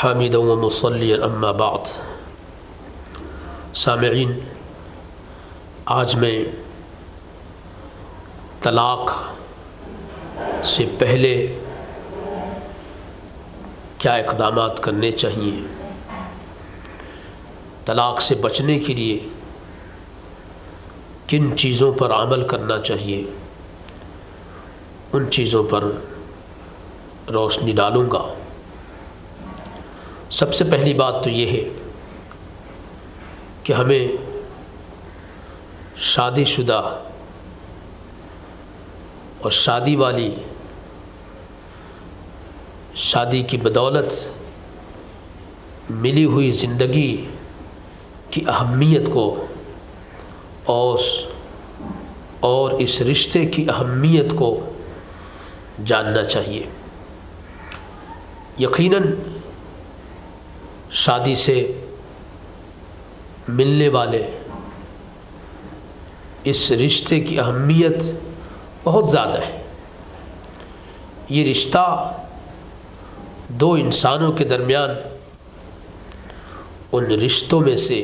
حامدا و مصلیا اما بعد۔ سامعین، آج میں طلاق سے پہلے کیا اقدامات کرنے چاہیے، طلاق سے بچنے کے لیے کن چیزوں پر عمل کرنا چاہیے، ان چیزوں پر روشنی ڈالوں گا۔ سب سے پہلی بات تو یہ ہے کہ ہمیں شادی شدہ اور شادی والی شادی کی بدولت ملی ہوئی زندگی کی اہمیت کو اور اس رشتے کی اہمیت کو جاننا چاہیے۔ یقیناً شادی سے ملنے والے اس رشتے کی اہمیت بہت زیادہ ہے۔ یہ رشتہ دو انسانوں کے درمیان ان رشتوں میں سے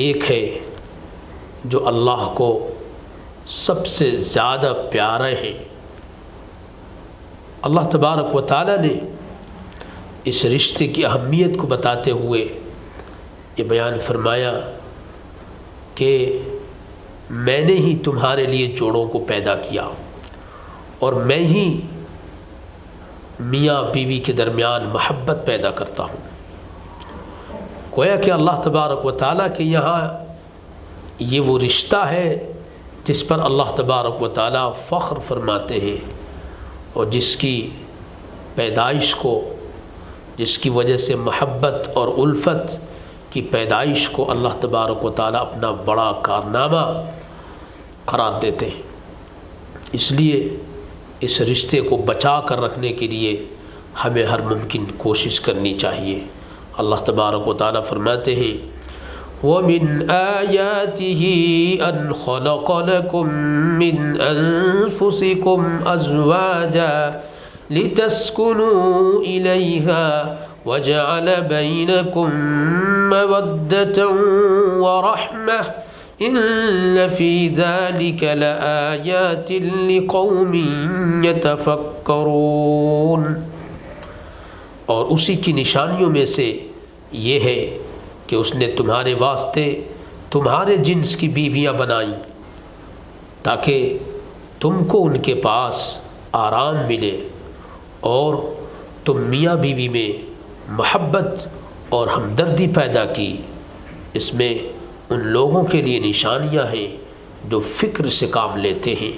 ایک ہے جو اللہ کو سب سے زیادہ پیارا ہے۔ اللہ تبارک و تعالی نے اس رشتے کی اہمیت کو بتاتے ہوئے یہ بیان فرمایا کہ میں نے ہی تمہارے لیے جوڑوں کو پیدا کیا اور میں ہی میاں بیوی کے درمیان محبت پیدا کرتا ہوں۔ گویا کہ اللہ تبارک و تعالیٰ کے یہاں یہ وہ رشتہ ہے جس پر اللہ تبارک و تعالیٰ فخر فرماتے ہیں اور جس کی پیدائش کو، جس کی وجہ سے محبت اور الفت کی پیدائش کو اللہ تبارک و تعالیٰ اپنا بڑا کارنامہ قرار دیتے ہیں۔ اس لیے اس رشتے کو بچا کر رکھنے کے لیے ہمیں ہر ممکن کوشش کرنی چاہیے۔ اللہ تبارک و تعالیٰ فرماتے ہیں وَمِنْ آيَاتِهِ أَنْ خَلَقَ لَكُم مِّنْ أَنفُسِكُمْ أَزْوَاجًا لِتَسْكُنُوا إِلَيْهَا وَجَعَلَ بَيْنَكُم مَّوَدَّةً وَرَحْمَةً إِنَّ فِي ذَلِكَ لَآيَاتٍ لِقَوْمٍ يَتَفَكَّرُونَ۔ اور اسی کی نشانیوں میں سے یہ ہے کہ اس نے تمہارے واسطے تمہارے جنس کی بیویاں بنائیں تاکہ تم کو ان کے پاس آرام ملے اور تم میاں بیوی میں محبت اور ہمدردی پیدا کی۔ اس میں ان لوگوں کے لیے نشانیاں ہیں جو فکر سے کام لیتے ہیں۔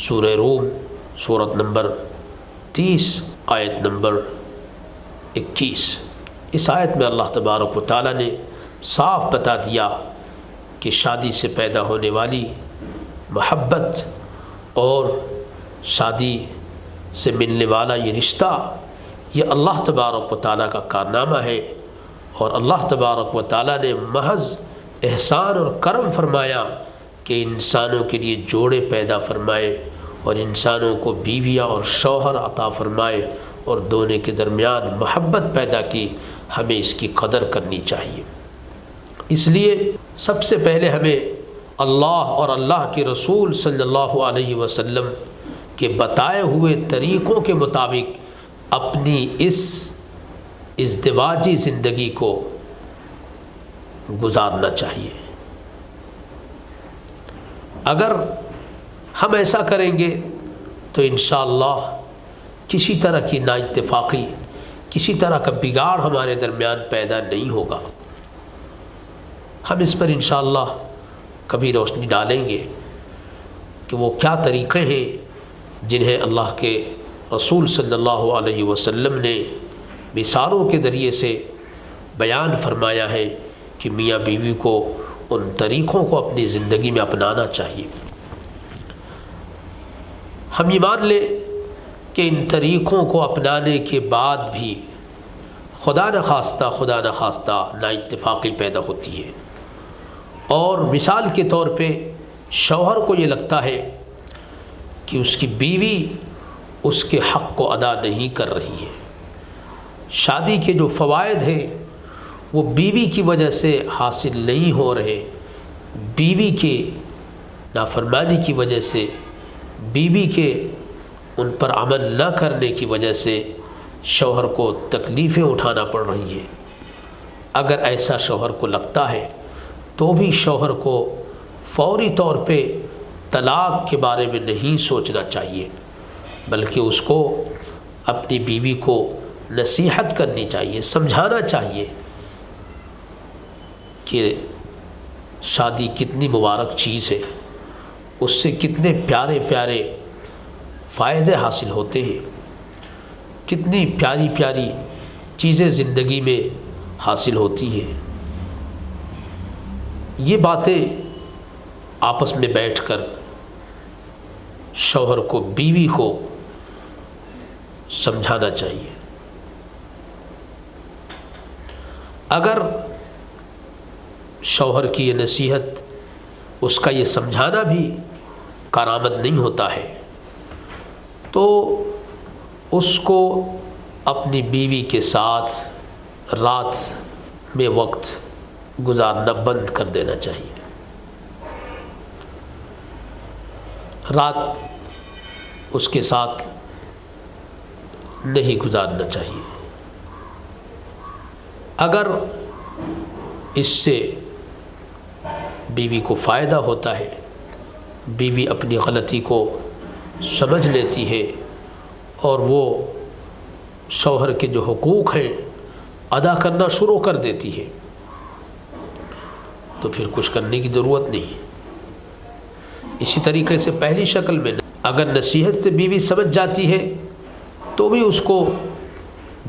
سورہ روم سورت نمبر 30 آیت نمبر 21۔ اس آیت میں اللہ تبارک و تعالیٰ نے صاف بتا دیا کہ شادی سے پیدا ہونے والی محبت اور شادی سے ملنے والا یہ رشتہ یہ اللہ تبارک و تعالیٰ کا کارنامہ ہے، اور اللہ تبارک و تعالیٰ نے محض احسان اور کرم فرمایا کہ انسانوں کے لیے جوڑے پیدا فرمائے اور انسانوں کو بیویاں اور شوہر عطا فرمائے اور دونوں کے درمیان محبت پیدا کی۔ ہمیں اس کی قدر کرنی چاہیے۔ اس لیے سب سے پہلے ہمیں اللہ اور اللہ کے رسول صلی اللہ علیہ وسلم کے بتائے ہوئے طریقوں کے مطابق اپنی اس ازدواجی زندگی کو گزارنا چاہیے۔ اگر ہم ایسا کریں گے تو انشاءاللہ کسی طرح کی نااتفاقی، کسی طرح کا بگاڑ ہمارے درمیان پیدا نہیں ہوگا۔ ہم اس پر انشاءاللہ کبھی روشنی ڈالیں گے کہ وہ کیا طریقے ہیں جنہیں اللہ کے رسول صلی اللہ علیہ وسلم نے مثالوں کے ذریعے سے بیان فرمایا ہے کہ میاں بیوی کو ان طریقوں کو اپنی زندگی میں اپنانا چاہیے۔ ہم یہ مان لیں کہ ان طریقوں کو اپنانے کے بعد بھی خدا نخواستہ نااتفاقی پیدا ہوتی ہے، اور مثال کے طور پہ شوہر کو یہ لگتا ہے کہ اس کی بیوی اس کے حق کو ادا نہیں کر رہی ہے، شادی کے جو فوائد ہیں وہ بیوی کی وجہ سے حاصل نہیں ہو رہے، بیوی کے نافرمانی کی وجہ سے، بیوی کے ان پر عمل نہ کرنے کی وجہ سے شوہر کو تکلیفیں اٹھانا پڑ رہی ہیں۔ اگر ایسا شوہر کو لگتا ہے تو بھی شوہر کو فوری طور پہ طلاق کے بارے میں نہیں سوچنا چاہیے، بلکہ اس کو اپنی بیوی کو نصیحت کرنی چاہیے، سمجھانا چاہیے کہ شادی کتنی مبارک چیز ہے، اس سے کتنے پیارے پیارے فائدے حاصل ہوتے ہیں، کتنی پیاری پیاری چیزیں زندگی میں حاصل ہوتی ہیں۔ یہ باتیں آپس میں بیٹھ کر شوہر کو بیوی کو سمجھانا چاہیے۔ اگر شوہر کی یہ نصیحت، اس کا یہ سمجھانا بھی کارآمد نہیں ہوتا ہے تو اس کو اپنی بیوی کے ساتھ رات میں وقت گزارنا بند کر دینا چاہیے۔ رات اس کے ساتھ نہیں گزارنا چاہیے۔ اگر اس سے بیوی کو فائدہ ہوتا ہے، بیوی اپنی غلطی کو سمجھ لیتی ہے اور وہ شوہر کے جو حقوق ہیں ادا کرنا شروع کر دیتی ہے، تو پھر کچھ کرنے کی ضرورت نہیں۔ اسی طریقے سے پہلی شکل میں اگر نصیحت سے بیوی سمجھ جاتی ہے تو بھی اس کو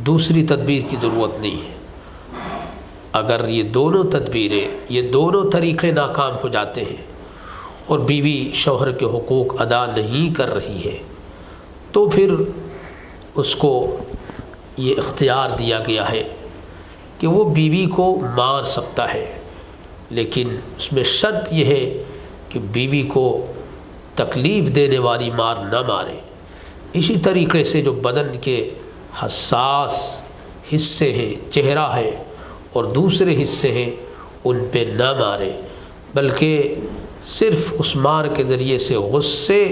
دوسری تدبیر کی ضرورت نہیں ہے۔ اگر یہ دونوں تدبیریں، یہ دونوں طریقے ناکام ہو جاتے ہیں اور بیوی شوہر کے حقوق ادا نہیں کر رہی ہے تو پھر اس کو یہ اختیار دیا گیا ہے کہ وہ بیوی کو مار سکتا ہے، لیکن اس میں شرط یہ ہے کہ بیوی کو تکلیف دینے والی مار نہ مارے۔ اسی طریقے سے جو بدن کے حساس حصے ہیں، چہرہ ہے اور دوسرے حصے ہیں، ان پہ نہ مارے، بلکہ صرف اس مار کے ذریعے سے غصے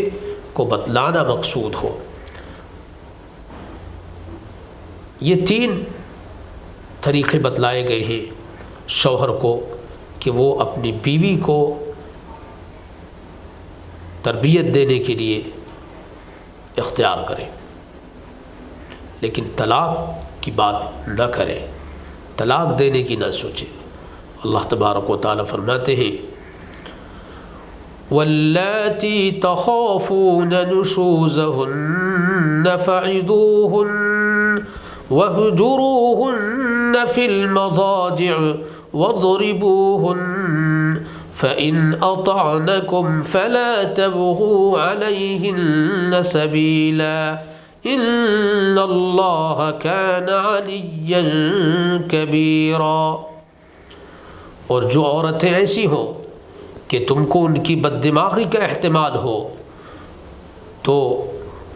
کو بتلانا مقصود ہو۔ یہ 3 طریقے بتلائے گئے ہیں شوہر کو کہ وہ اپنی بیوی کو تربیت دینے کے لیے اختیار کرے، لیکن طلاق کی بات نہ کرے، طلاق دینے کی نہ سوچے۔ اللہ تبارک و تعالی فرماتے ہیں واللاتی تخافون نشوزہن فعظوہن واہجروہن فی المضاجع واضربوہن فإن أطعنكم فلا تبغوا عليهن سبيلا إن الله كان عليا كبيرا۔ اور جو عورتیں ایسی ہوں کہ تم کو ان کی بد دماغی کا احتمال ہو تو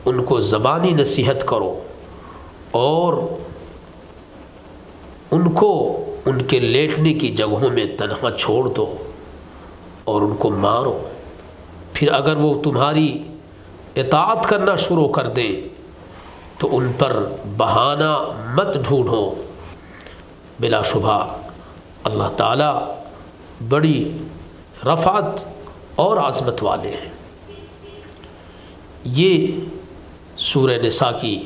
ان کو زبانی نصیحت کرو اور ان کو ان کے لیٹنے کی جگہوں میں تنہا چھوڑ دو اور ان کو مارو۔ پھر اگر وہ تمہاری اطاعت کرنا شروع کر دیں تو ان پر بہانہ مت ڈھونڈو۔ بلا شبہ اللہ تعالیٰ بڑی رفعت اور عظمت والے ہیں۔ یہ سورہ نساء کی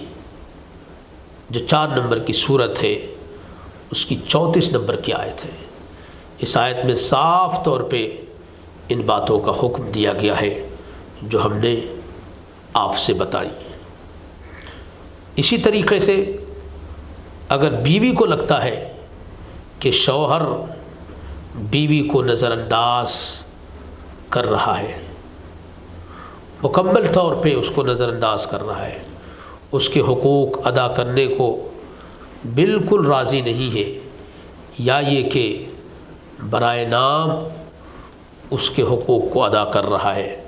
جو 4 نمبر کی صورت ہے اس کی 34 نمبر کی آیت ہے۔ اس آیت میں صاف طور پہ ان باتوں کا حکم دیا گیا ہے جو ہم نے آپ سے بتائی۔ اسی طریقے سے اگر بیوی کو لگتا ہے کہ شوہر بیوی کو نظر انداز کر رہا ہے، مکمل طور پہ اس کو نظر انداز کر رہا ہے، اس کے حقوق ادا کرنے کو بالکل راضی نہیں ہے، یا یہ کہ برائے نام اس کے حقوق کو ادا کر رہا ہے،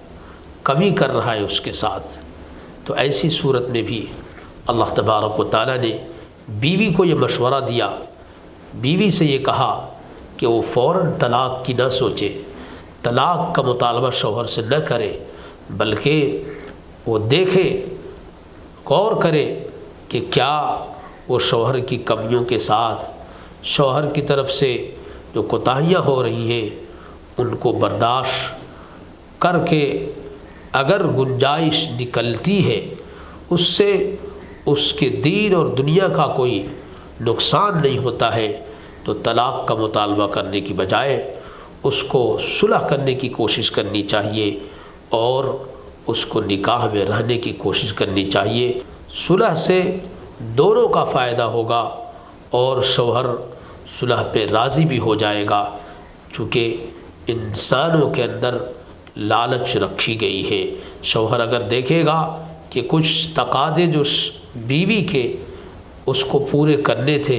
کمی کر رہا ہے اس کے ساتھ، تو ایسی صورت میں بھی اللہ تبارک و تعالیٰ نے بیوی کو یہ مشورہ دیا، بیوی سے یہ کہا کہ وہ فوراً طلاق کی نہ سوچے، طلاق کا مطالبہ شوہر سے نہ کرے، بلکہ وہ دیکھے، غور کرے کہ کیا وہ شوہر کی کمیوں کے ساتھ شوہر کی طرف سے جو کوتاہیاں ہو رہی ہیں ان کو برداشت کر کے اگر گنجائش نکلتی ہے اس سے اس کے دین اور دنیا کا کوئی نقصان نہیں ہوتا ہے تو طلاق کا مطالبہ کرنے کی بجائے اس کو صلح کرنے کی کوشش کرنی چاہیے اور اس کو نکاح میں رہنے کی کوشش کرنی چاہیے۔ صلح سے دونوں کا فائدہ ہوگا اور شوہر صلح پہ راضی بھی ہو جائے گا، چونکہ انسانوں کے اندر لالچ رکھی گئی ہے۔ شوہر اگر دیکھے گا کہ کچھ تقاضے جو بیوی کے اس کو پورے کرنے تھے،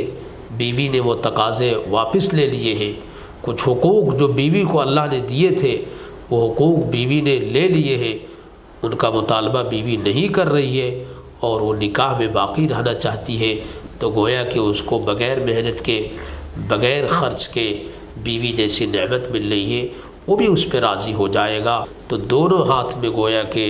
بیوی نے وہ تقاضے واپس لے لیے ہیں، کچھ حقوق جو بیوی کو اللہ نے دیے تھے وہ حقوق بیوی نے لے لیے ہیں، ان کا مطالبہ بیوی نہیں کر رہی ہے اور وہ نکاح میں باقی رہنا چاہتی ہے، تو گویا کہ اس کو بغیر محنت کے، بغیر خرچ کے بیوی جیسی نعمت مل رہی ہے، وہ بھی اس پہ راضی ہو جائے گا۔ تو دونوں ہاتھ میں گویا کہ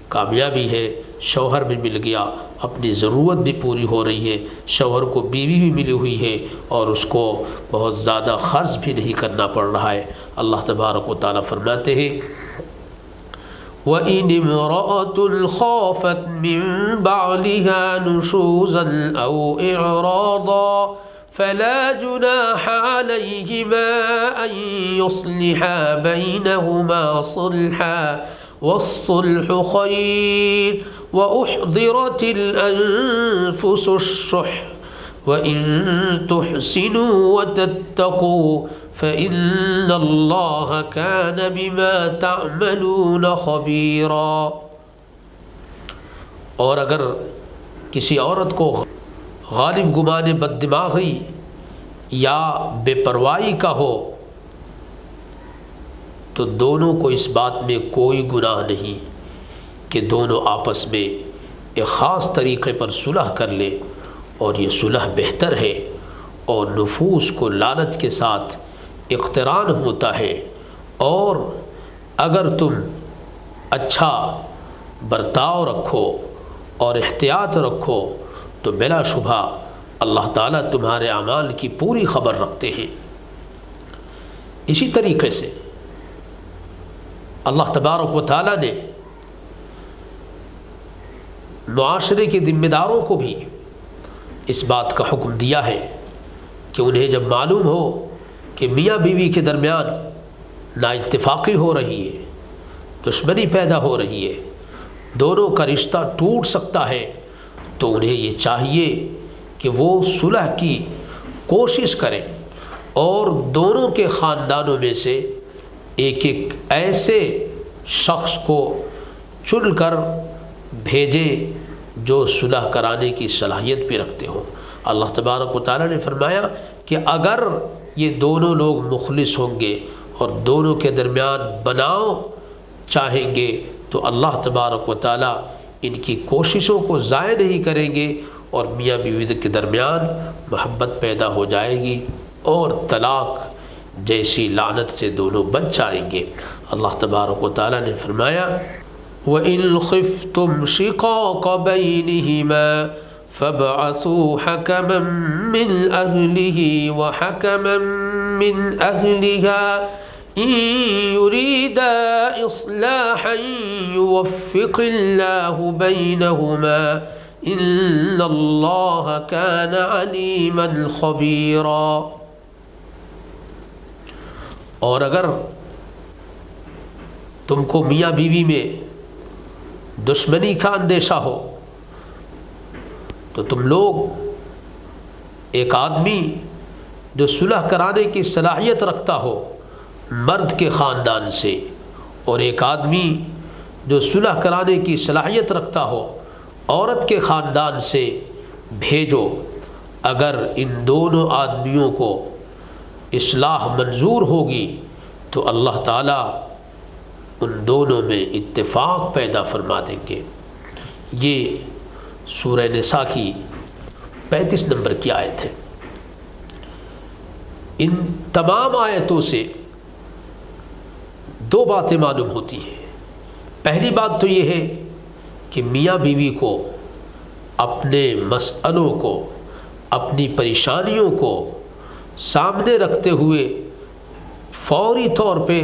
کامیابی ہے، شوہر بھی مل گیا، اپنی ضرورت بھی پوری ہو رہی ہے، شوہر کو بیوی بھی ملی ہوئی ہے اور اس کو بہت زیادہ خرچ بھی نہیں کرنا پڑ رہا ہے۔ اللہ تبارک و تعالیٰ فرماتے ہیں وَإِنِ امْرَأَةٌ خَافَتْ مِنْ بَعْلِهَا نُشُوزًا أَوْ إِعْرَاضًا فَلَا جُنَاحَ عَلَيْهِمَا أَنْ يُصْلِحَا بَيْنَهُمَا صُلْحًا وَالصُّلْحُ خَيْرٌ وَأُحْضِرَتِ الْأَنفُسُ الشُّحَّ وَإِن تُحْسِنُوا وَتَتَّقُوا فَإِنَّ اللَّهَ كَانَ بِمَا تَعْمَلُونَ خَبِيرًا۔ اور اگر کسی عورت کو غالب گمان بد دماغی یا بے پرواہی کا ہو تو دونوں کو اس بات میں کوئی گناہ نہیں کہ دونوں آپس میں ایک خاص طریقے پر صلح کر لے، اور یہ صلح بہتر ہے اور نفوس کو لعنت کے ساتھ اقتران ہوتا ہے، اور اگر تم اچھا برتاؤ رکھو اور احتیاط رکھو تو بلا شبہ اللہ تعالیٰ تمہارے اعمال کی پوری خبر رکھتے ہیں۔ اسی طریقے سے اللہ تبارک و تعالیٰ نے معاشرے کے ذمہ داروں کو بھی اس بات کا حکم دیا ہے کہ انہیں جب معلوم ہو کہ میاں بیوی کے درمیان نا اتفاقی ہو رہی ہے، دشمنی پیدا ہو رہی ہے، دونوں کا رشتہ ٹوٹ سکتا ہے، تو انہیں یہ چاہیے کہ وہ صلح کی کوشش کریں اور دونوں کے خاندانوں میں سے ایک ایک ایسے شخص کو چن کر بھیجے جو صلح کرانے کی صلاحیت بھی رکھتے ہوں۔ اللہ تبارک و تعالیٰ نے فرمایا کہ اگر یہ دونوں لوگ مخلص ہوں گے اور دونوں کے درمیان بناؤ چاہیں گے تو اللہ تبارک و تعالیٰ ان کی کوششوں کو ضائع نہیں کریں گے اور میاں بیوی کے درمیان محبت پیدا ہو جائے گی اور طلاق جیسی لعنت سے دونوں بچ جائیں گے۔ اللہ تبارک و تعالیٰ نے فرمایا وَإِنْ خِفْتُمْ شِقَاقَ بَيْنِهِمَا فَابْعَثُوا حَكَمًا مِّنْ أَهْلِهِ وَحَكَمًا مِّنْ أَهْلِهَا إِن يُرِيدَا إِصْلَاحًا يُوَفِّقِ اللَّهُ بَيْنَهُمَا إِنَّ اللَّهَ كَانَ عَلِيمًا خَبِيرًا۔ اور اگر تم کو میاں بیوی میں دشمنی کا اندیشہ ہو تو تم لوگ ایک آدمی جو صلح کرانے کی صلاحیت رکھتا ہو مرد کے خاندان سے اور ایک آدمی جو صلح کرانے کی صلاحیت رکھتا ہو عورت کے خاندان سے بھیجو۔ اگر ان دونوں آدمیوں کو اصلاح منظور ہوگی تو اللہ تعالیٰ ان دونوں میں اتفاق پیدا فرما دیں گے۔ یہ سورہ نساء کی 35 نمبر کی آیت ہے۔ ان تمام آیتوں سے دو باتیں معلوم ہوتی ہیں۔ پہلی بات تو یہ ہے کہ میاں بیوی کو اپنے مسئلوں کو، اپنی پریشانیوں کو سامنے رکھتے ہوئے فوری طور پہ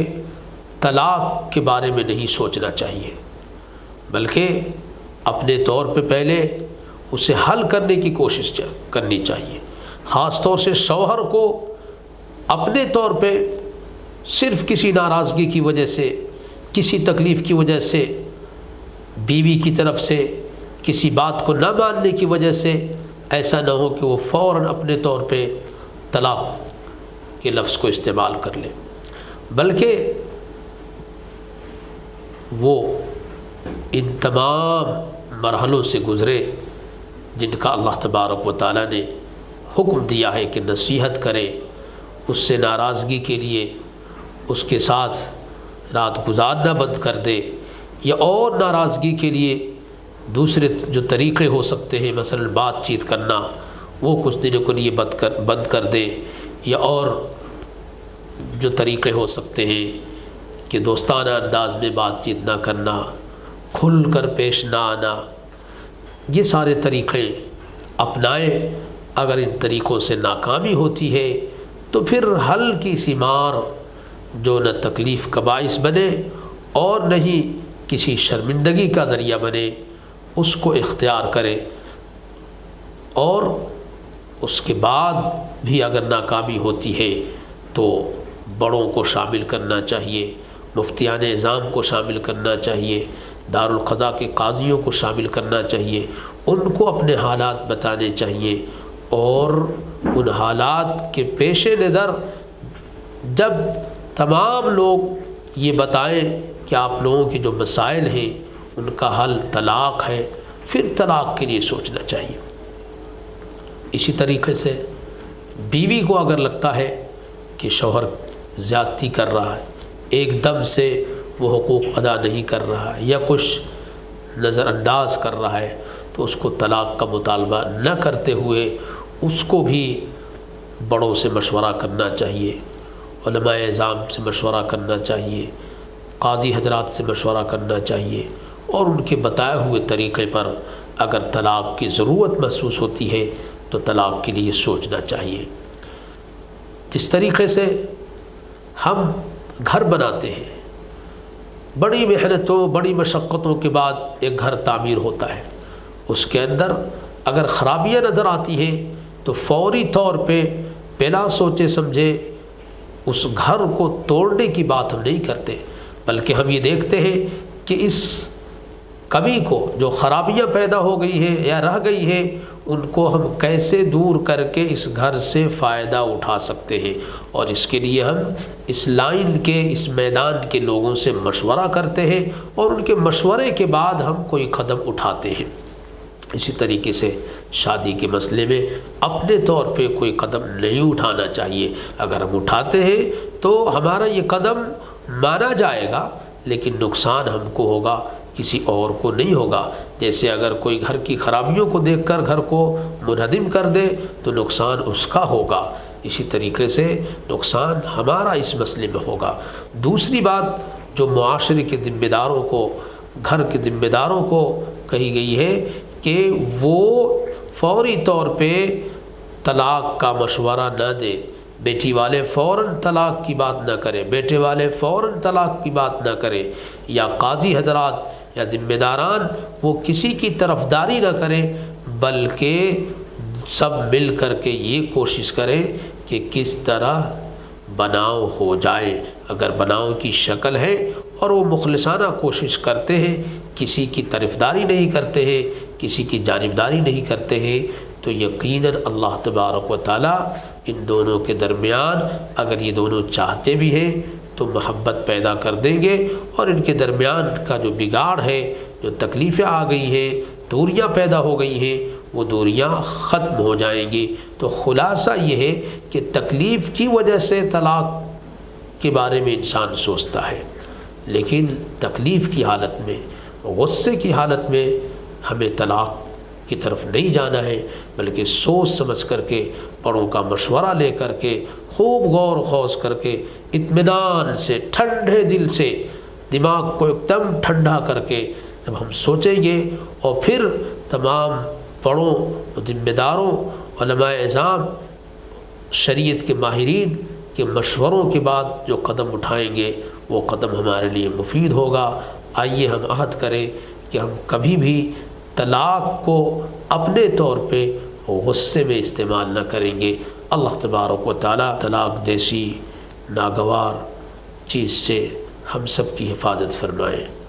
طلاق کے بارے میں نہیں سوچنا چاہیے، بلکہ اپنے طور پہ پہلے اسے حل کرنے کی کوشش کرنی چاہیے۔ خاص طور سے شوہر کو اپنے طور پہ صرف کسی ناراضگی کی وجہ سے، کسی تکلیف کی وجہ سے، بیوی کی طرف سے کسی بات کو نہ ماننے کی وجہ سے ایسا نہ ہو کہ وہ فوراً اپنے طور پہ طلاق کے لفظ کو استعمال کر لے، بلکہ وہ ان تمام مرحلوں سے گزرے جن کا اللہ تبارک و تعالیٰ نے حکم دیا ہے کہ نصیحت کرے، اس سے ناراضگی کے لیے اس کے ساتھ رات گزارنا بند کر دے، یا اور ناراضگی کے لیے دوسرے جو طریقے ہو سکتے ہیں، مثلا بات چیت کرنا، وہ کچھ دنوں کے لیے بند کر دے، یا اور جو طریقے ہو سکتے ہیں کہ دوستانہ انداز میں بات چیت نہ کرنا، کھل کر پیش نہ آنا، یہ سارے طریقے اپنائیں۔ اگر ان طریقوں سے ناکامی ہوتی ہے تو پھر حل کی ثمار جو نہ تکلیف کا باعث بنے اور نہ ہی کسی شرمندگی کا ذریعہ بنے، اس کو اختیار کرے، اور اس کے بعد بھی اگر ناکامی ہوتی ہے تو بڑوں کو شامل کرنا چاہیے، مفتیان اعظام کو شامل کرنا چاہیے، دارالقضاء کے قاضیوں کو شامل کرنا چاہیے، ان کو اپنے حالات بتانے چاہیے، اور ان حالات کے پیش نظر جب تمام لوگ یہ بتائیں کہ آپ لوگوں کے جو مسائل ہیں ان کا حل طلاق ہے، پھر طلاق کے لیے سوچنا چاہیے۔ اسی طریقے سے بیوی کو اگر لگتا ہے کہ شوہر زیادتی کر رہا ہے، ایک دم سے وہ حقوق ادا نہیں کر رہا ہے یا کچھ نظر انداز کر رہا ہے، تو اس کو طلاق کا مطالبہ نہ کرتے ہوئے اس کو بھی بڑوں سے مشورہ کرنا چاہیے، علماء اعظام سے مشورہ کرنا چاہیے، قاضی حضرات سے مشورہ کرنا چاہیے، اور ان کے بتائے ہوئے طریقے پر اگر طلاق کی ضرورت محسوس ہوتی ہے تو طلاق کے لیے سوچنا چاہیے۔ جس طریقے سے ہم گھر بناتے ہیں، بڑی محنتوں، بڑی مشقتوں کے بعد ایک گھر تعمیر ہوتا ہے، اس کے اندر اگر خرابیاں نظر آتی ہیں تو فوری طور پہ بلا سوچے سمجھے اس گھر کو توڑنے کی بات ہم نہیں کرتے، بلکہ ہم یہ دیکھتے ہیں کہ اس کمی کو، جو خرابیاں پیدا ہو گئی ہیں یا رہ گئی ہیں، ان کو ہم کیسے دور کر کے اس گھر سے فائدہ اٹھا سکتے ہیں، اور اس کے لیے ہم اس لائن کے، اس میدان کے لوگوں سے مشورہ کرتے ہیں، اور ان کے مشورے کے بعد ہم کوئی قدم اٹھاتے ہیں۔ اسی طریقے سے شادی کے مسئلے میں اپنے طور پہ کوئی قدم نہیں اٹھانا چاہیے۔ اگر ہم اٹھاتے ہیں تو ہمارا یہ قدم مانا جائے گا، لیکن نقصان ہم کو ہوگا، کسی اور کو نہیں ہوگا۔ جیسے اگر کوئی گھر کی خرابیوں کو دیکھ کر گھر کو منہدم کر دے تو نقصان اس کا ہوگا، اسی طریقے سے نقصان ہمارا اس مسئلے میں ہوگا۔ دوسری بات جو معاشرے کے ذمہ داروں کو، گھر کے ذمہ داروں کو کہی گئی ہے کہ وہ فوری طور پہ طلاق کا مشورہ نہ دے، بیٹی والے فوراً طلاق کی بات نہ کرے، بیٹے والے فوراً طلاق کی بات نہ کرے، یا قاضی حضرات یا ذمہ داران وہ کسی کی طرفداری نہ کریں، بلکہ سب مل کر کے یہ کوشش کریں کہ کس طرح بناؤ ہو جائے۔ اگر بناؤ کی شکل ہے اور وہ مخلصانہ کوشش کرتے ہیں، کسی کی طرفداری نہیں کرتے ہیں، کسی کی جانبداری نہیں کرتے ہیں، تو یقیناً اللہ تبارک و تعالیٰ ان دونوں کے درمیان، اگر یہ دونوں چاہتے بھی ہیں تو محبت پیدا کر دیں گے، اور ان کے درمیان کا جو بگاڑ ہے، جو تکلیفیں آ گئی ہیں، دوریاں پیدا ہو گئی ہیں، وہ دوریاں ختم ہو جائیں گی۔ تو خلاصہ یہ ہے کہ تکلیف کی وجہ سے طلاق کے بارے میں انسان سوچتا ہے، لیکن تکلیف کی حالت میں، غصے کی حالت میں ہمیں طلاق کی طرف نہیں جانا ہے، بلکہ سوچ سمجھ کر کے، بڑوں کا مشورہ لے کر کے، خوب غور و خوض کر کے، اطمینان سے، ٹھنڈے دل سے، دماغ کو ایک دم ٹھنڈا کر کے جب ہم سوچیں گے اور پھر تمام بڑوں، ذمہ داروں، علماء اعظام، شریعت کے ماہرین کے مشوروں کے بعد جو قدم اٹھائیں گے وہ قدم ہمارے لیے مفید ہوگا۔ آئیے ہم عہد کریں کہ ہم کبھی بھی طلاق کو اپنے طور پہ غصے میں استعمال نہ کریں گے۔ اللہ تبارک و تعالیٰ طلاق جیسی ناگوار چیز سے ہم سب کی حفاظت فرمائے۔